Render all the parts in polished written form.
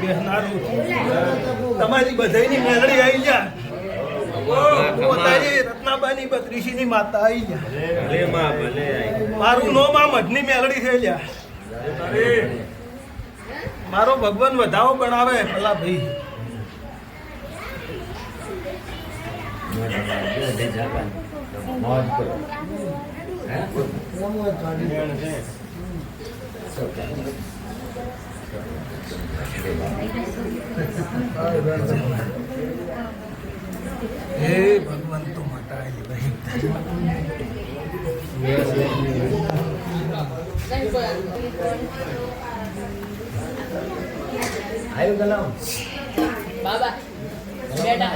બેહનારું તમારી બધાની મેલડી આવી જા પોતાની રત્નાબાની બત્રીસીની માતા આવી જા મારું નોમ આ મઢની મેલડી થઈ જા મારો ભગવાન વધાવો બનાવે ભલા ભાઈ હે ભગવાન તો મટાઈ ભાઈ આયુ ગલામ બાબા બેટા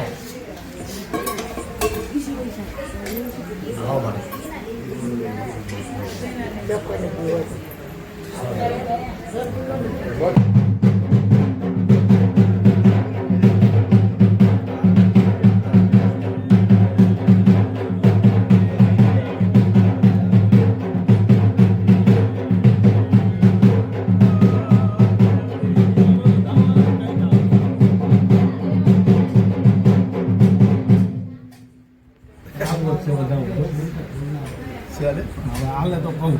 આવો મને હાલે તો કહું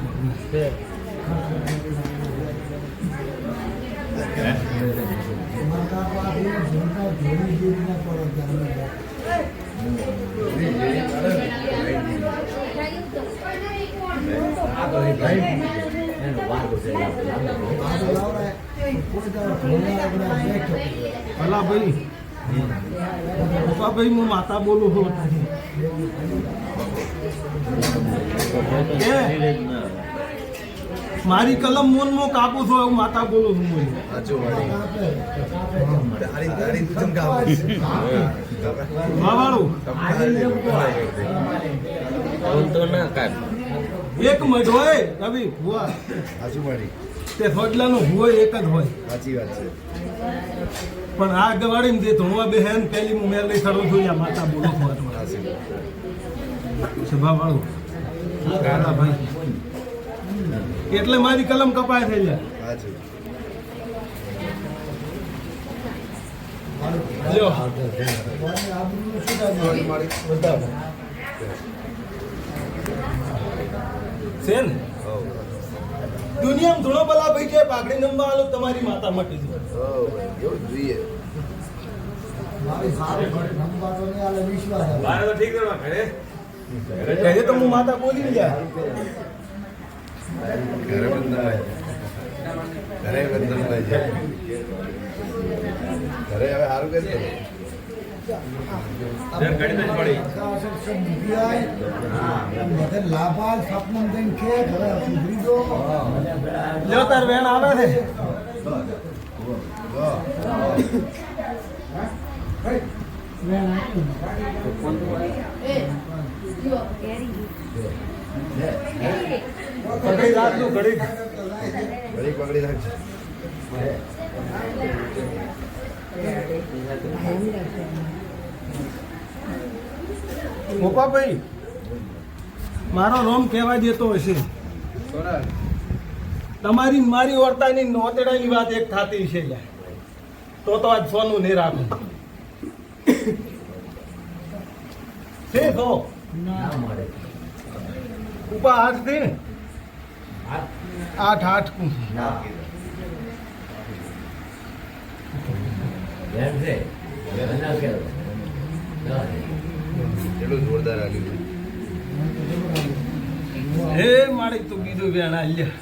ભલા ભાઈ ભાઈ હું માતા બોલું છું મારી કલમ મોનમાં કાપું છું એવું માતા બોલું છું એક મઢ હોય રવિ ભુવા તે ફોડલાનો ભુવો એક જ હોય સાચી વાત છે પણ આ ગવાડી જે ધોવા બેહેન પેલી હું મેલ લઈ ખડું છું માતા બોલું સભા વાળું ભાઈ એટલે મારી કલમ કપાય થઈ જાય છે ને દુનિયામાં ધૂણો બલા ભાઈ કે પાઘડી નંબર આલો તમારી માતા મટી જોઈએ કહે તો હું માતા બોલી જાય ઘરે બંધન જાય ઘરે હવે સારું કે લ્યો તાર બેન આવે છે પકડી રાખજો ઘડી પકડી રાખજો મોપાભાઈ મારો રોમ કહેવા દેતો હશે તમારી મારી વર્તાની નોતેડાની વાત એક થતી છે તો આજ સોનું નહીં રાખું છે તો ઉપા 8 થી 8 એટલું જોરદાર આવ્યું હે મારી તો બીજું બેન આલ્યા